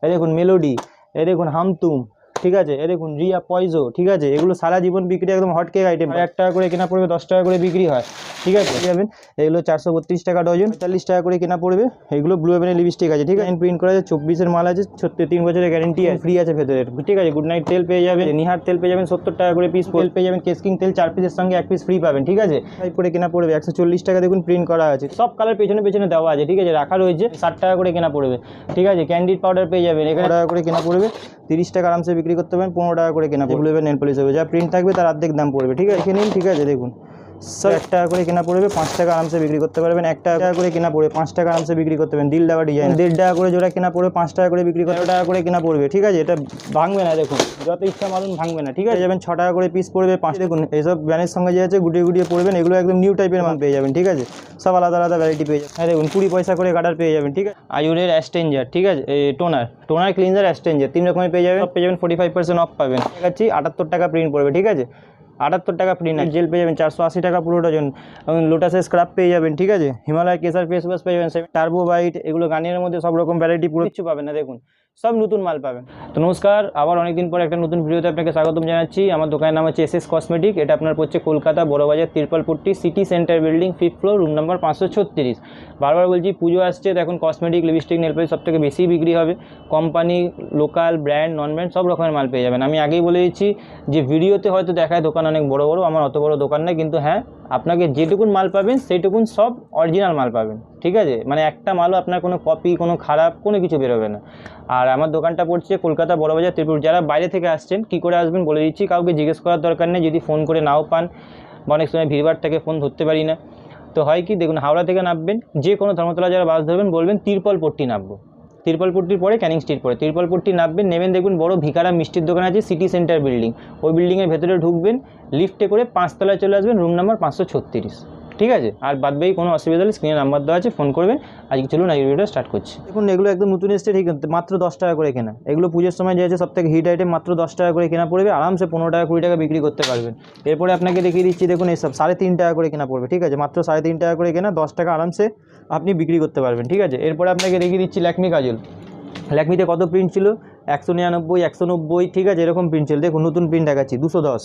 এ দেখুন মেলোডি, এ দেখুন হাম তুম, ঠিক আছে, এ দেখুন রিয়া পয়জো, ঠিক আছে, এগুলো সারা জীবন বিক্রি একদম হটকেক আইটেম। 1 টাকা করে কেনা পড়বে, 10 টাকা করে বিক্রি হয়, ঠিক আছে, যাবেন। এগুলো 432 টাকা ডজন, 45 টাকা করে কেনা পড়বে। এগুলো ব্লু হেভেনের লিপস্টিক আছে, ঠিক আছে, প্রিন্ট করা আছে, 24-এর মাল আছে, 3 বছরের গ্যারেন্টি আছে, ফ্রি আছে ভেতরে, ঠিক আছে। গুড নাইট তেল পেয়ে যাবেন, নিহার তেল পেয়ে যাবেন 70 টাকা করে পিস, তেল পেয়ে যাবেন, কেসকিং তেল 4 পিসের সঙ্গে 1 পিস ফ্রি পাবেন, ঠিক আছে। টাইপ করে কেনা পড়বে 140 টাকা, দেখুন প্রিন্ট করা আছে, সব কালার পেছনে পেছনে দেওয়া আছে, ঠিক আছে, রাখা রয়েছে। 60 টাকা করে কেনা পড়বে, ঠিক আছে। ক্যান্ডিড পাউডার পেয়ে যাবেন, এখানে টাকা করে কেনা পড়বে, 30 টাকা আরামসে বিক্রি করতে পারেন, 15 টাকা করে কেনা পড়বে। নেল পলিশ হবে, যা প্রিন্ট থাকবে তার অর্ধেক দাম পড়বে, ঠিক আছে, এখানে নিন, ঠিক আছে। দেখুন সব 1 টাকা করে কেনা পড়বে, 5 টাকা আরামসে বিক্রি করতে পারবেন। 1 টাকা করে কেনা পড়বে, 5 টাকা আরামসে বিক্রি করতে পারবেন। দিল ডাবা ডিজাইন 1.5 টাকা করে জোড়া কেনা পড়বে, 5 টাকা করে বিক্রি করে 13 টাকা করে কেনা পড়বে, ঠিক আছে। এটা ভাঙবে না, দেখুন যত ইচ্ছা মারুন ভাঙবে না, ঠিক আছে। যাবেন 6 টাকা করে পিস পড়বে, 5। দেখুন এইসব ব্যানের সঙ্গে যে আছে গুটিয়ে গুটিয়ে পড়বেন, এগুলো একদম নিউ টাইপের মাল পেয়ে যাবেন, ঠিক আছে, সব আলাদা আলাদা ভ্যারাইটি পেয়ে যাবেন। দেখুন 20 পয়সা করে কাটার পেয়ে যাবেন, ঠিক আছে। আয়ুরের অ্যাস্টেঞ্জার, ঠিক আছে, টোনার ক্লিনজার অ্যাস্টেঞ্জার 3 রকমের পেয়ে যাবেন, সব পেয়ে যাবেন 45% অফ পাবেন, ঠিক আছে। 78 টাকা প্রিন্ট পড়বে, ঠিক আছে, 78 টাকা প্রিন্ট। জেল পেয়ে যাবেন 480 টাকা পুরো ডজন। লোটাসের স্ক্রাব পেয়ে যাবেন, ঠিক আছে। হিমালয় কেসার ফেস ওয়াশ পেয়ে যাবেন, টার্বো বাইট, এগুলো গার্নিয়ারের মধ্যে সব রকম ভ্যারাইটি পুরো কিছু পাবেন না, দেখুন সব নতুন মাল পাবেন। তো নমস্কার, আবার অনেকদিন পর একটা নতুন ভিডিওতে আপনাকে স্বাগতম জানাচ্ছি। আমার দোকানের নাম হচ্ছে এসএস কসমেটিক। এটা আপনার পড়ছে Kolkata Burrabazar Tirpalpatti city centre building 5th floor, room number 536। বারবার বলছি পুজো আসছে, তো এখন কসমেটিক, লিপস্টিক, নেল পলিশ সব থেকে বেশি বিক্রি হবে। কোম্পানি, লোকাল, ব্র্যান্ড, নন ব্র্যান্ড সব রকমের মাল পেয়ে যাবেন। আমি আগেই বলে দিচ্ছি যে ভিডিওতে হয়তো দেখায় দোকান অনেক বড় বড়, আমার অত বড় দোকান নেই, কিন্তু হ্যাঁ আপনাকে যেটুকুন মাল পাবেন সেইটুকুন সব অরিজিনাল মাল পাবেন, ঠিক আছে। মানে একটা মালও আপনার কোনো কপি, কোনো খারাপ, কোনো কিছু বেরোবে না। আর আমার দোকানটা পড়ছে কলকাতা বড়বাজার তিরপুর। যারা বাইরে থেকে আসছেন কী করে আসবেন বলে দিচ্ছি, কাউকে জিজ্ঞেস করার দরকার নেই। যদি ফোন করে নাও পান, বা অনেক সময় ভিড়ভাড় থেকে ফোন ধরতে পারি না, তো হয় কি, দেখুন হাওড়া থেকে নামবেন, যে কোনো ধর্মতলা যারা বাস ধরবেন বলবেন তিরপালপট্টি নামবো, তিরপালপট্টির পরে ক্যানিং স্ট্রিট পরে তিরপালপট্টি নামবেন, নেবেন, দেখুন বড় ভিকারা মিষ্টির দোকান আছে সিটি সেন্টার বিল্ডিং, ওই বিল্ডিংয়ের ভেতরে ঢুকবেন, লিফটে করে 5 তলায় চলে আসবেন, রুম নাম্বার 536, ঠিক আছে। আর বাদবাকি কোনো অসুবিধা হলে স্ক্রিনে নাম্বার দেওয়া আছে, ফোন করবেন। আজকে চলুন এই ভিডিওটা স্টার্ট করছি। দেখুন এগুলো একদম নতুন এসছে, ঠিক আছে, মাত্র 10 টাকা করে কেনা। এগুলো পুজোর সময় যে আছে সব থেকে হিট আইটেম, মাত্র 10 টাকা করে কেনা পড়বে, আরামসে 15 টাকা 20 টাকা বিক্রি করতে পারবেন। এরপরে আপনাকে দেখিয়ে দিচ্ছি, দেখুন এইসব 3.5 টাকা করে কেনা পড়বে, ঠিক আছে, মাত্র 3.5 টাকা করে কেনা, 10 টাকা আরামসে আপনি বিক্রি করতে পারবেন, ঠিক আছে। এরপরে আপনাকে দেখিয়ে দিচ্ছি ল্যাকমি কাজল। ল্যাকমিতে কত প্রিন্ট ছিল, 199, 190, ঠিক আছে, এরকম প্রিন্ট ছিল। দেখুন নতুন প্রিন্ট দেখাচ্ছি 210,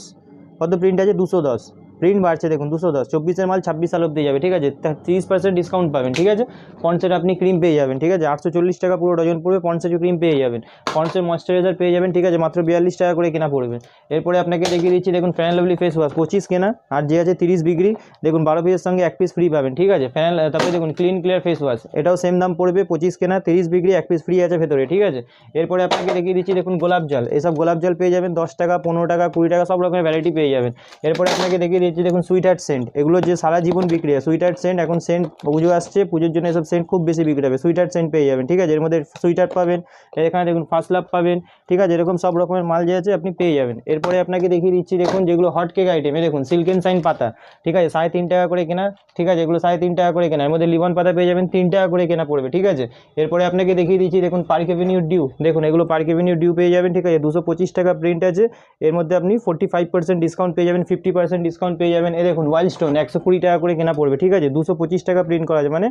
কত প্রিন্ট আছে 210, প্রিন্ট বাড়ছে, দেখুন 210, 24-এর মাল 26 সাল অব্দি যাবে, ঠিক আছে, 30% ডিসকাউন্ট পাবেন, ঠিক আছে। পন্সের আপনি ক্রিম পেয়ে যাবেন, ঠিক আছে, 840 টাকা পুরো ডজন পড়বে। পন্সের ক্রিম পেয়ে যাবেন, পন্সের ময়েশ্চারাইজার পেয়ে যাবেন, ঠিক আছে, মাত্র 42 টাকা করে কেনা পড়বে। এরপরে আপনাকে দেখিয়ে দিচ্ছি, দেখুন ফ্যান লাভলি ফেস ওয়াশ 25 কেনা, আর যে আছে 30 বিক্রি, দেখুন 12 পিসের সঙ্গে 1 পিস ফ্রি পাবেন, ঠিক আছে। তারপরে দেখুন ক্লিন ক্লিয়ার ফেস ওয়াশ, এটাও সেম দাম পড়বে, 25 কেনা, 30 বিক্রি, 1 পিস ফ্রি আছে ভেতরে, ঠিক আছে। এরপরে আপনাকে দেখিয়ে দিচ্ছি, দেখুন গোলাপ জল, এসব গোলাপ জল পেয়ে যাবেন 10 টাকা, 15 টাকা, 20 টাকা, সব রকমের ভ্যারাইটি পেয়ে যাবেন। এরপরে আপনাকে দেখিয়ে দিচ্ছি, দেখুন সুইট হার্ট সেন্ট, এগুলো যে সারা জীবন বিক্রি হয়, সুইট হার্ট সেন্ট, এখন সেন্ট পুজো আসছে, পুজোর জন্য এসব সেন্ট খুব বেশি বিক্রি হবে, সুইট হার্ট সেন্ট পেয়ে যাবেন, ঠিক আছে। এর মধ্যে সুইট হার্ট পাবেন, এখানে দেখুন ফার্স্ট লাভ পাবেন, ঠিক আছে, এরকম সব রকমের মাল যে আছে আপনি পেয়ে যাবেন। এরপরে আপনাকে দেখিয়ে দিচ্ছি, দেখুন যেগুলো হট কেক আইটেম, দেখুন সিল্ক এন্ড শাইন পাতা, ঠিক আছে, 3.5 টাকা করে কেনা, ঠিক আছে, এগুলো 3.5 টাকা করে কেনা। এর মধ্যে লিবন পাতা পেয়ে যাবেন 3 টাকা করে কেনা পড়বে, ঠিক আছে। এরপরে আপনাকে দেখিয়ে দিচ্ছি, দেখুন পার্ক এভিনিউ ডিউ, দেখুন এগুলো পার্ক এভিনিউ ডিউ পেয়ে যাবেন, ঠিক আছে, 225 টাকা প্রিন্ট আছে। এর মধ্যে আপনি 45% ডিসকাউন্ট পেয়ে যাবেন, 50% ডিসকাউন্ট পেয়ে যাবেন। দেখুন ওয়াইল্ড স্টোন 120 টাকা করে কেনা পড়বে, ঠিক আছে, 225 টাকা প্রিন্ট করা আছে, মানে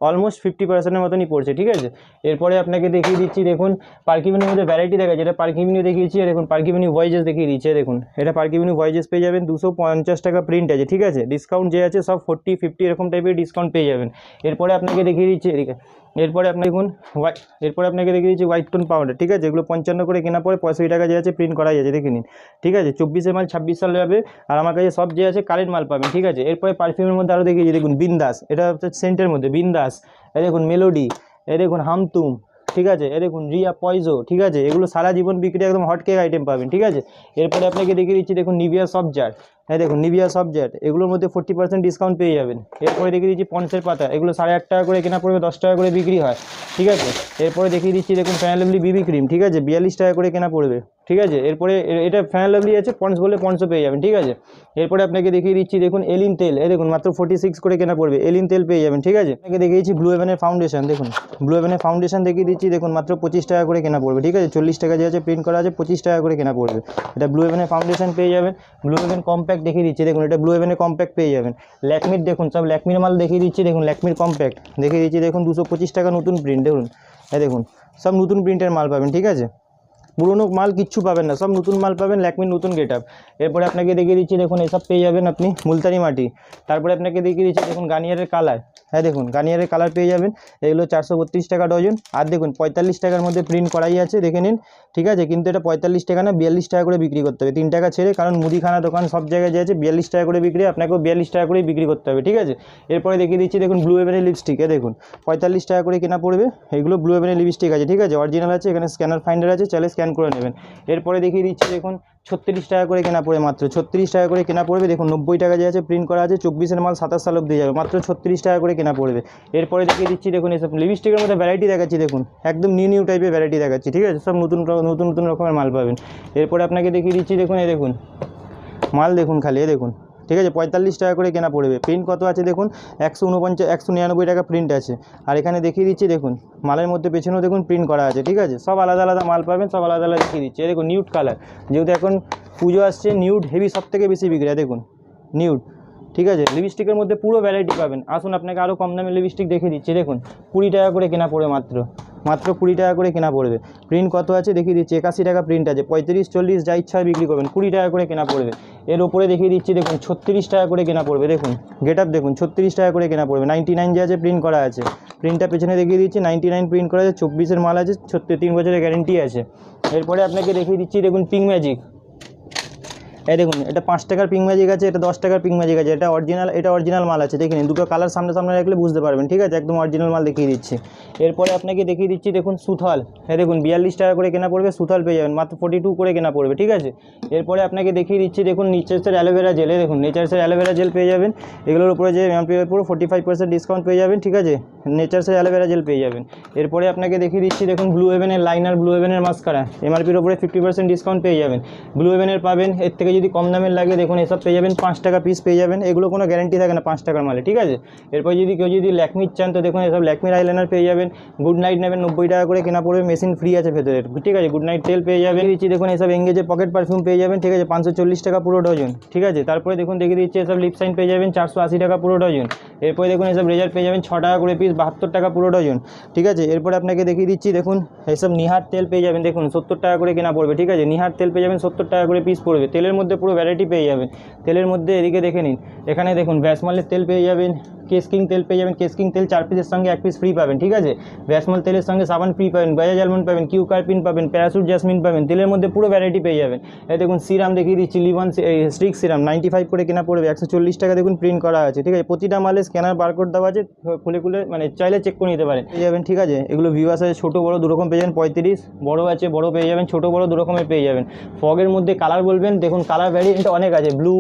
অলমোস্ট 50%-এর মতনই পড়ছে, ঠিক আছে। এরপরে আপনাকে দেখিয়ে দিচ্ছি, দেখুন পার্ক এভিনিউর মধ্যে ভ্যারাইটি দেখা যায়, এটা পার্ক এভিনিউ দেখিয়েছি, দেখুন পার্ক এভিনিউ ভয়েজেস দেখিয়ে দিচ্ছে, দেখুন এটা পার্ক এভিনিউ ভয়েজেস পেয়ে যাবেন, 250 টাকা প্রিন্ট আছে, ঠিক আছে, ডিসকাউন্ট যে আছে সব 40, 50 এরকম টাইপের ডিসকাউন্ট পেয়ে যাবেন। এরপরে আপনাকে দেখিয়ে দিচ্ছি, এরপরে আপনি দেখুন আপনাকে দেখিয়ে দিচ্ছি হোয়াইট টোন পাউডার, ঠিক আছে, এগুলো 55 করে কেনা পরে 65 টাকা যে আছে প্রিন্ট করাই আছে, দেখে নিন, ঠিক আছে। 24-এর মাল 26 সাল যাবে, আর আমার কাছে সব যে আছে কারেন্ট মাল পাবেন, ঠিক আছে। এরপরে পারফিউমের মধ্যে আরও দেখিয়েছি, দেখুন বিন্দাস, এটা হচ্ছে সেন্টের মধ্যে বিন্দাস, দেখুন মেলোডি, দেখুন হাম তুম, ঠিক আছে, দেখুন রিয়া পয়জো, ঠিক আছে, এগুলো সারা জীবন বিক্রি একদম হটকেক আইটেম পাবেন, ঠিক আছে। এরপরে আপনাকে দেখিয়ে দিচ্ছি, দেখুন নিভিয়া সফট জার, দেখুন নিভিয়া সফট জার, এগুলোর মধ্যে 40% ডিসকাউন্ট পেয়ে যাবেন। এরপরে দেখিয়ে দিচ্ছি পন্সের পাতা, এগুলো 8.5 টাকা করে কেনা পড়বে, 10 টাকা করে বিক্রি হয়, ঠিক আছে। এরপরে দেখিয়ে দিচ্ছি, দেখুন ফ্যান লাভলি বিবি ক্রিম, ঠিক আছে, 42 টাকা করে কেনা পড়বে, ঠিক আছে। এরপরে এটা ফ্যান লাভলি আছে, পন্স বলে পন্সও পেয়ে যাবেন, ঠিক আছে। এরপরে আপনাকে দেখিয়ে দিচ্ছি, দেখুন এলিন তেল, দেখুন মাত্র 46 করে কেনা পড়বে, এলিন তেল পেয়ে যাবেন, ঠিক আছে। আপনাকে দেখিয়েছি ব্লু হেভেনের ফাউন্ডেশন, দেখুন ব্লু হেভেনের ফাউন্ডেশন দেখিয়ে দিচ্ছি, দেখুন মাত্র 25 টাকা করে কেনা পড়বে, ঠিক আছে, 40 টাকা যে আছে প্রিন্ট করা আছে, 25 টাকা করে কেনা পড়বে। এটা ব্লু হেভেনের ফাউন্ডেশন পেয়ে যাবেন। ব্লু হেভেন কম্প্যাক্ট কম্প্যাক্ট দেখিয়ে দিচ্ছি দেখুন, এটা ব্লু হেভেনের কম্প্যাক্ট পেয়ে যাবেন। ল্যাকমির দেখুন, সব ল্যাকমির মাল দেখিয়ে দিচ্ছি দেখুন, ল্যাকমির কম্প্যাক্ট দেখিয়ে দিচ্ছি দেখুন, 225 টাকা নতুন প্রিন্ট দেখুন। এই দেখুন সব নতুন প্রিন্টের মাল পাবেন, ঠিক আছে, পুরোনো মাল কিচ্ছু পাবেন না, সব নতুন মাল পাবেন, ল্যাকমির নতুন গেট আপ। এরপরে আপনাকে দেখিয়ে দিচ্ছি দেখুন, এসব পেয়ে যাবেন আপনি মুলতানি মাটি। তারপরে আপনাকে দেখিয়ে দিচ্ছি দেখুন গার্নিয়ারের কালার, হ্যাঁ দেখুন গার্নিয়ারের কালার পেয়ে যাবেন, এগুলো 432 টাকা ডজন। আর দেখুন 45 টাকার মধ্যে প্রিন্ট করাই আছে, দেখে নিন, ঠিক আছে, কিন্তু এটা 45 টাকা না 42 টাকা করে বিক্রি করতে হবে, 3 টাকা ছেড়ে, কারণ মুদিখানা দোকান সব জায়গায় যে আছে 42 টাকা করে বিক্রি, আপনাকেও 42 টাকা করেই বিক্রি করতে হবে, ঠিক আছে। এরপরে দেখিয়ে দিচ্ছি দেখুন ব্লু হেভেনের লিপস্টিক, দেখুন 45 টাকা করে কেনা পড়বে, এগুলো ব্লু হেভেনের লিপস্টিক আছে, ঠিক আছে, অরিজিনাল আছে, এখানে স্ক্যানার ফাইন্ডার আছে, চাইলে স্ক্যান করে নেবেন। এরপরে দেখিয়ে দিচ্ছি দেখুন 36 টাকা করে কেনা পড়ে, মাত্র 36 টাকা করে কেনা পড়বে, দেখুন 90 টাকা যে আছে প্রিন্ট করা আছে, 24-এর মাল 27 সাল অব্দি যাবে, মাত্র 36 টাকা করে কেনা পড়বে। এরপরে দেখিয়ে দিচ্ছি দেখুন এসব লিপস্টিকের মধ্যে ভ্যারাইটি দেখাচ্ছি দেখুন, একদম নিউ টাইপের ভ্যারাইটি দেখাচ্ছি, ঠিক আছে, সব নতুন নতুন রকমের মাল পাবেন। এরপরে আপনাকে দেখিয়ে দিচ্ছি দেখুন, এই দেখুন মাল দেখুন খালি, দেখুন, ঠিক আছে, 45 টাকা করে কেনা পড়বে। প্রিন্ট কত আছে দেখুন, 199 টাকা প্রিন্ট আছে। আর এখানে দেখিয়ে দিচ্ছি দেখুন মালের মধ্যে পেছনেও দেখুন প্রিন্ট করা আছে, ঠিক আছে, সব আলাদা আলাদা মাল পাবেন, সব আলাদা আলাদা দেখিয়ে দিচ্ছি। দেখুন নিউড কালার, যেহেতু এখন পুজো আসছে, নিউড হেভি সব থেকে বেশি বিক্রি হয়, দেখুন নিউড, ঠিক আছে। লিপস্টিকের মধ্যে পুরো ভ্যারাইটি পাবেন, আসুন আপনাকে আরও কম দামে লিপস্টিক দেখিয়ে দিচ্ছি দেখুন, 20 টাকা করে কেনা পড়বে, মাত্র 20 টাকা করে কেনা পড়বে। প্রিন্ট কত আছে দেখিয়ে দিচ্ছি, 81 টাকা প্রিন্ট আছে, 35, 40 যা ইচ্ছা হয় বিক্রি করবেন, 20 টাকা করে কেনা পড়বে। এর ওপরে দেখিয়ে দিচ্ছি দেখুন 36 টাকা করে কেনা পড়বে, দেখুন গেট আপ দেখুন 36 টাকা করে কেনা পড়বে, 99 যে আছে প্রিন্ট করা আছে, প্রিন্টটা পেছনে দেখিয়ে দিচ্ছি, 99 প্রিন্ট করা আছে, 24-এর মাল আছে, 3 বছরের গ্যারেন্টি আছে। এরপরে আপনাকে দেখিয়ে দিচ্ছি দেখুন পিঙ্ক ম্যাজিক, এই দেখুন এটা 5 টাকার পিঙ্ক ম্যাজিক আছে, এটা 10 টাকার পিঙ্ক ম্যাজিক আছে, এটা অরিজিনাল মাল আছে, দেখে নিন, দুটো কালার সামনে রাখলে বুঝতে পারবেন, ঠিক আছে, একদম অরিজিনাল মাল দেখিয়ে দিচ্ছি। এরপরে আপনাকে দেখিয়ে দিচ্ছি দেখুন সুথল, এই দেখুন 42 টাকা করে কেনা পড়বে, সুথল পেয়ে যাবেন, মাত্র 42 করে কেনা পড়বে, ঠিক আছে। এরপরে আপনাকে দেখিয়ে দিচ্ছি দেখুন নেচার্সের অ্যালোভেরা জেল, দেখুন নেচার্সের অ্যালোভেরা জেল পেয়ে যাবেন, এগুলোর উপরে যে এমআরপির উপর 45% ডিসকাউন্ট পেয়ে যাবেন, ঠিক আছে, নেচার্সের অ্যালোভেরা জেল পেয়ে যাবেন। এরপরে আপনাকে দেখিয়ে দিচ্ছি দেখুন ব্লু হেভেনের লাইনার, ব্লু হেভেনের মাস্কারা, এমআরপির উপরে 50% ডিসকাউন্ট পেয়ে যাবেন, ব্লু হেভেনের পাবেন। এর থেকে যদি কম দামের লাগে দেখুন এসব পেয়ে যাবেন 5 টাকা পিস পেয়ে যাবেন, এগুলো কোনো গ্যারেন্টি থাকে না 5 টাকার মালে, ঠিক আছে। এরপর যদি কেউ ল্যাকমির চান তো দেখুন এসব ল্যাকমির আইলাইনার পেয়ে যাবেন, গুড নাইট নেবেন 90 টাকা করে কেনা পড়বে, মেশিন ফ্রি আছে ভেতরে, ঠিক আছে, গুড নাইট তেল পেয়ে যাবেন। দিচ্ছি দেখুন এসব এঙ্গেজের পকেট পারফিউম পেয়ে যাবেন, ঠিক আছে, 540 টাকা পুরো ডজন, ঠিক আছে। তারপরে দেখুন দেখিয়ে দিচ্ছি এসব লিপসাইন পেয়ে যাবেন 480 টাকা পুরো ডজন। এরপরে দেখুন এসব রেজার পেয়ে যাবেন 6 টাকা করে পিস, 72 টাকা পুরো ডজন, ঠিক আছে। এরপরে আপনাকে দেখিয়ে দিচ্ছি দেখুন এসব নিহার তেল পেয়ে যাবেন, দেখুন 70 টাকা করে কেনা পড়বে, ঠিক আছে, নিহার তেল পেয়ে যাবেন 70 টাকা করে পিস পড়বে। তেলের মধ্যে পুরো ভ্যারাইটি পেয়ে যাবেন, তেলের মধ্যে এদিকে দেখে নিন, এখানে দেখুন ভ্যাসমালের তেল পেয়ে যাবেন, কেসকিং তেল পেয়ে যাবেন, কেসকিং তেল 4 পিসের সঙ্গে 1 পিস ফ্রি পাবেন, ঠিক আছে। ভ্যাসমাল তেলের সঙ্গে সাবান ফ্রি পাবেন, বাজাজ আলমন্ড পাবেন, কিউ কার্পিন পাবেন, প্যারাসুট জাসমিন পাবেন, তেলের মধ্যে পুরো ভ্যারাইটি পেয়ে যাবেন। এই দেখুন সিরাম দেখিয়ে দিচ্ছি, লিভান স্ট্রিক সিরাম 95 করে কেনা পড়বে, 140 টাকা দেখুন প্রিন্ট করা আছে, ঠিক আছে, প্রতিটা মালে স্ক্যানার বারকোড দেওয়া আছে, খুলে মানে চাইলে চেক করে নিতে পারেন, পেয়ে যাবেন, ঠিক আছে। এগুলো ভিউয়ার্স আছে ছোটো বড়ো দুরকম পেয়ে যাবেন, 35 বড় আছে, বড় পেয়ে যাবেন, ছোটো বড়ো দুরকমের পেয়ে যাবেন। ফগের মধ্যে কালার বলবেন, দেখুন কালার ভ্যারিয়েন্ট অনেক আছে, ব্লু,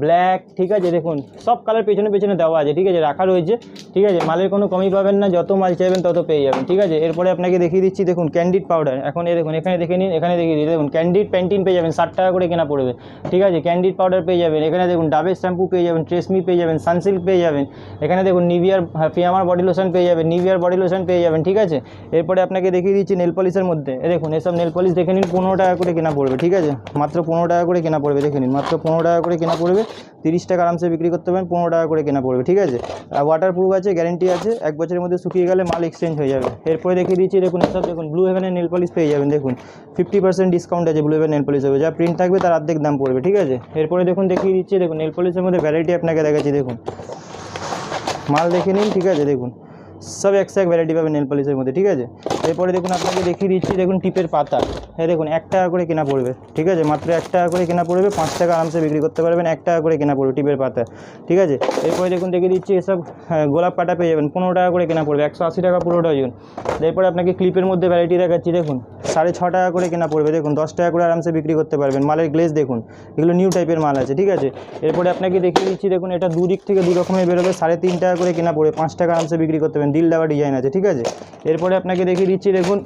ব্ল্যাক, ঠিক আছে, দেখুন সব কালার পেছনে দেওয়া আছে, ঠিক আছে, রাখা রয়েছে, ঠিক আছে, মালের কোনো কমই পাবেন না, যত মাল চাইবেন তত পেয়ে যাবেন, ঠিক আছে। এরপরে আপনাকে দেখিয়ে দিচ্ছি দেখুন ক্যান্ডিড পাউডার, এখন এই দেখুন এখানে দেখে নিন, এখানে দেখিয়ে দিই দেখুন ক্যান্ডিড প্যান্টিন পেয়ে যাবেন 60 টাকা করে কেনা পড়বে, ঠিক আছে, ক্যান্ডিড পাউডার পেয়ে যাবেন, এখানে দেখুন ডাবের শ্যাম্পু পেয়ে যাবেন, ট্রেসমি পেয়ে যাবেন, সানসিল্ক পেয়ে যাবেন, এখানে দেখুন নিভিয়ার ফিয়ামার বডি লোশন পেয়ে যাবেন, নিভিয়ার বডি লোশন পেয়ে যাবেন, ঠিক আছে। এরপরে আপনাকে দেখিয়ে দিচ্ছি নেল পলিশের মধ্যে, দেখুন এসব নেল পলিশ দেখে নিন 15 টাকা করে কেনা পড়বে, ঠিক আছে, মাত্র 15 টাকা করে কেনা পড়বে, দেখে নিন মাত্র 15 টাকা করে কেনা পড়বে, 30 টাকা আরামসে বিক্রি করতে পারেন, 15 টাকা করে কেনা পড়বে, ঠিক আছে। আর ওয়াটারপ্রুফ আছে, গ্যারেন্টি আছে, 1 বছরের মধ্যে শুকিয়ে গেলে মাল এক্সচেঞ্জ হয়ে যাবে। এরপরে দেখিয়ে দিচ্ছি দেখুন এসব দেখুন ব্লু হেভেনের নেল পলিশ পেয়ে যাবেন, দেখুন 50% ডিসকাউন্ট আছে ব্লু হেভেন নেল পলিশ হবে, যা প্রিন্ট থাকবে তার অর্ধেক দাম পড়বে, ঠিক আছে। এরপরে দেখুন দেখিয়ে দিচ্ছি দেখুন নেল পলিশের মধ্যে ভ্যারাইটি আপনাকে দেখাচ্ছি, দেখুন মাল দেখে নিন, ঠিক আছে, দেখুন সব এক ভ্যারাইটি পাবেন নেল পলিশের মধ্যে, ঠিক আছে। এরপরে দেখুন আপনাকে দেখিয়ে দিচ্ছি দেখুন টিপের পাতা, হ্যাঁ দেখুন 1 টাকা করে কেনা পড়বে, ঠিক আছে, মাত্র 1 টাকা করে কেনা পড়বে, 5 টাকা আরামসে বিক্রি করতে পারবেন, 1 টাকা করে কেনা পড়বে টিপের পাতা, ঠিক আছে। এরপরে দেখুন দেখিয়ে দিচ্ছি এসব গোলাপ পাতা পেয়ে যাবেন 15 টাকা করে কেনা পড়বে, 180 টাকা পুরো ডজন। এরপরে আপনাকে ক্লিপের মধ্যে ভ্যারাইটি দেখাচ্ছি, দেখুন 6.5 টাকা করে কেনা পড়বে, দেখুন 10 টাকা করে আরামসে বিক্রি করতে পারবেন, মালের গ্লেজ দেখুন, এগুলো নিউ টাইপের মাল আছে, ঠিক আছে। এরপরে আপনাকে দেখিয়ে দিচ্ছি দেখুন এটা দুদিক থেকে দু রকমের বেরোবে, 3.5 টাকা করে কেনা পড়বে, 5 টাকা আরামসে বিক্রি করতে পারবেন, দিল দেওয়া ডিজাইন আছে, ঠিক আছে। এরপরে আপনাকে দেখিয়ে দিচ্ছি দেখুন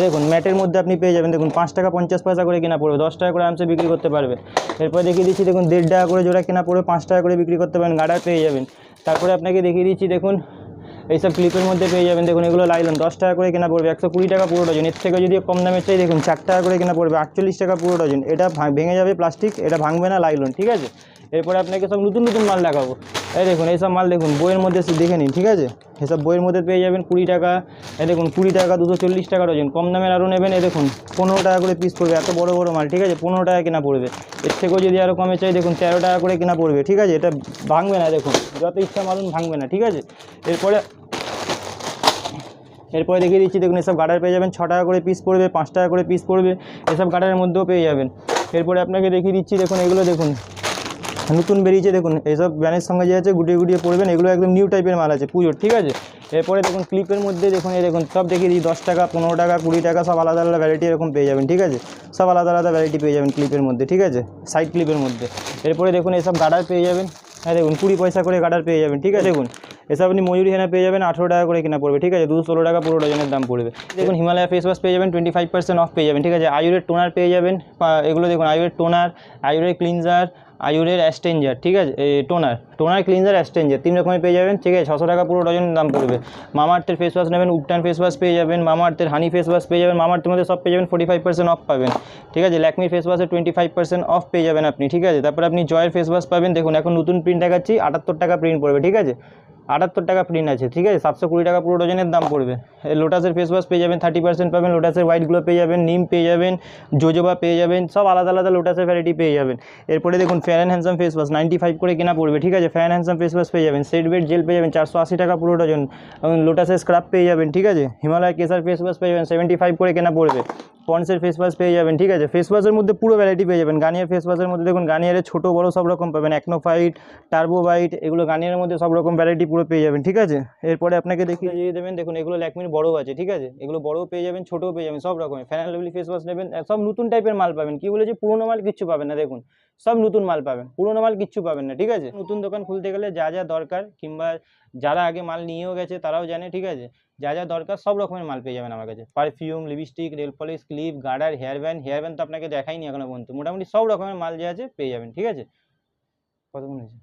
দেখুন ম্যাটের মধ্যে আপনি পেয়ে যাবেন, দেখুন 5 টাকা 50 পয়সা করে কেনা পড়বে, 10 টাকা করে আরামসে বিক্রি করতে পারবেন। এরপরে দেখিয়ে দিচ্ছি দেখুন 1.5 টাকা করে জোড়া কেনা পড়বে, 5 টাকা করে বিক্রি করতে পারেন, গার্ডার পেয়ে যাবেন। তারপরে আপনাকে দেখিয়ে দিচ্ছি দেখুন এইসব ক্লিপের মধ্যে পেয়ে যাবেন। দেখুন এগুলো লাইলন 10 টাকা করে কেনা পড়বে, 120 টাকা পুরো ডজন। এর থেকে যদি কম দামের চাই দেখুন 4 টাকা করে কেনা পড়বে, 48 টাকা পুরো ডজন। এটা ভেঙে যাবে প্লাস্টিক, এটা ভাঙবে না, লাইলন, ঠিক আছে। এরপরে আপনাকে সব নতুন নতুন মাল দেখাবো। এই দেখুন এইসব মাল দেখুন বইয়ের মধ্যে দেখে নিন, ঠিক আছে। এসব বইয়ের মধ্যে পেয়ে যাবেন 20 টাকা, এই দেখুন 20 টাকা, 240 টাকা ডজন। কম দামের আরও নেবেন, এই দেখুন 15 টাকা করে পিস পড়বে, এত বড় বড় মাল, ঠিক আছে, 15 টাকা কেনা পড়বে। এর থেকেও যদি আরও কমে চাই দেখুন 13 টাকা করে কেনা পড়বে, ঠিক আছে। এটা ভাঙবে না, দেখুন যত ইচ্ছা মালুন ভাঙবে না, ঠিক আছে। এরপরে দেখিয়ে দিচ্ছি, দেখুন এসব গার্ডার পেয়ে যাবেন 6 টাকা করে পিস পড়বে, 5 টাকা করে পিস পড়বে, এসব গার্ডারের মধ্যেও পেয়ে যাবেন। এরপরে আপনাকে দেখিয়ে দিচ্ছি, দেখুন এগুলো দেখুন নতুন বেরিয়েছে, দেখুন এইসব ব্যানের সঙ্গে যে আছে গুটিয়ে গুটিয়ে পড়বেন, এগুলো একদম নিউ টাইপের মাল আছে পুজোর, ঠিক আছে। এরপরে দেখুন ক্লিপের মধ্যে দেখুন এই দেখুন সব দেখিয়ে দিই, 10 টাকা, 15 টাকা, 20 টাকা, সব আলাদা আলাদা ভ্যারাইটি এরকম পেয়ে যাবেন, ঠিক আছে। সব আলাদা আলাদা ভ্যারাইটি পেয়ে যাবেন ক্লিপের মধ্যে, ঠিক আছে, সাইড ক্লিপের মধ্যে। এরপরে দেখুন এসব গার্ডার পেয়ে যাবেন, হ্যাঁ দেখুন 20 পয়সা করে গার্ডার পেয়ে যাবেন, ঠিক আছে। দেখুন এসব আপনি মজুরি হেনা পেয়ে যাবেন 18 টাকা করে কেনা পড়বে, ঠিক আছে, 216 টাকা পুরো ডজনের দাম পড়বে। দেখুন হিমালয়া ফেস ওয়াশ পেয়ে যাবেন 25% অফ পেয়ে যাবেন, ঠিক আছে। আয়ুরের টোনার পেয়ে যাবেন, এগুলো দেখুন আয়ুরের টোনার, আয়ুরের ক্লিনজার, আয়ুরের অ্যাস্টেঞ্জার, ঠিক আছে, টোনার ক্লিনজার অ্যাস্টেঞ্জার 3 রকমের পেয়ে যাবেন, ঠিক আছে, 600 টাকা পুরো ডজনের দাম পড়বে। মামাআর্থের ফেস ওয়াশ নেবেন, উবটান ফেস ওয়াশ পেয়ে যাবেন, মামাআর্থের হানি ফেস ওয়াশ পেয়ে যাবেন, মামাআর্থের মধ্যে সব পেয়ে যাবেন 45% অফ পাবেন, ঠিক আছে। ল্যাকমির ফেস ওয়াশে 25% অফ পেয়ে যাবেন আপনি, ঠিক আছে। তারপরে আপনি জয়ের ফেস ওয়াশ পাবেন, দেখুন এখন নতুন প্রিন্ট দেখাচ্ছি, 78 টাকা প্রিন্ট পড়বে, ঠিক আছে, 78 টাকা প্রিন্ট আছে, ঠিক আছে, 720 টাকা পুরো ডজনের দাম পড়বে। লোটাসের ফেস ওয়াশ পেয়ে যাবেন 30% পাবেন, লোটাসের হোয়াইট গ্লো পেয়ে যাবেন, নিম পেয়ে যাবেন, জোজোবা পেয়ে যাবেন, সব আলাদা আলাদা লোটাসের ভ্যারাইটি পেয়ে যাবেন। এরপরে দেখুন fair and handsome face wash 95 করে কেনা পড়বে, ঠিক আছে। Fair and handsome face wash পেয়ে যাবেন, সেট বেড জেল পেয়ে যাবেন 480 টাকা পুরো ডজন, লোটাসের স্ক্রাব পেয়ে যাবেন, ঠিক আছে। হিমালয় কেসার ফেস ওয়াশ পেয়ে যাবেন 75 করে কেনা পড়বে। পন্ডসের ফেস ওয়াশ পেয়ে যাবেন, ঠিক আছে। ফেস ওয়াশের মধ্যে পুরো ভ্যারাইটি পেয়ে যাবেন। গার্নিয়ার ফেস ওয়াশের মধ্যে দেখুন গার্নিয়ারের ছোটো বড়ো সব রকম পাবেন, অ্যাকনোফাইট, টার্বোবাইট, এগুলো গার্নিয়ারের মধ্যে সব রকম ভ্যারাইটি পুরো পেয়ে যাবেন, ঠিক আছে। এরপরে আপনাকে দেখিয়ে দিয়ে দেবেন, দেখুন এগুলো ল্যাকমির বড়ো আছে, ঠিক আছে, এগুলো বড়ও পেয়ে যাবেন, ছোটোও পেয়ে যাবেন, সব রকমের। Fan and lovely face wash নেবেন, সব নতুন টাইপের মাল পাবেন। কি বলেছি, পুরোনো মাল কিচ্ছু পাবেন না, দেখুন সব নতুন মাল পাবেন, পুরোনো মাল কিচ্ছু পাবেন না, ঠিক আছে। নতুন দোকান খুলতে গেলে যা যা দরকার, কিংবা যারা আগে মাল নিয়েও গেছে তারাও জানে, ঠিক আছে, যা যা দরকার সব রকমের মাল পেয়ে যাবেন আমার কাছে। Perfume, lipstick, nail polish, clip, garter, hair band তো আপনাকে দেখাইনি এখনো পর্যন্ত। মোটামুটি সব রকমের মাল যে আছে পেয়ে যাবেন, ঠিক আছে। কতক্ষণ হয়েছে?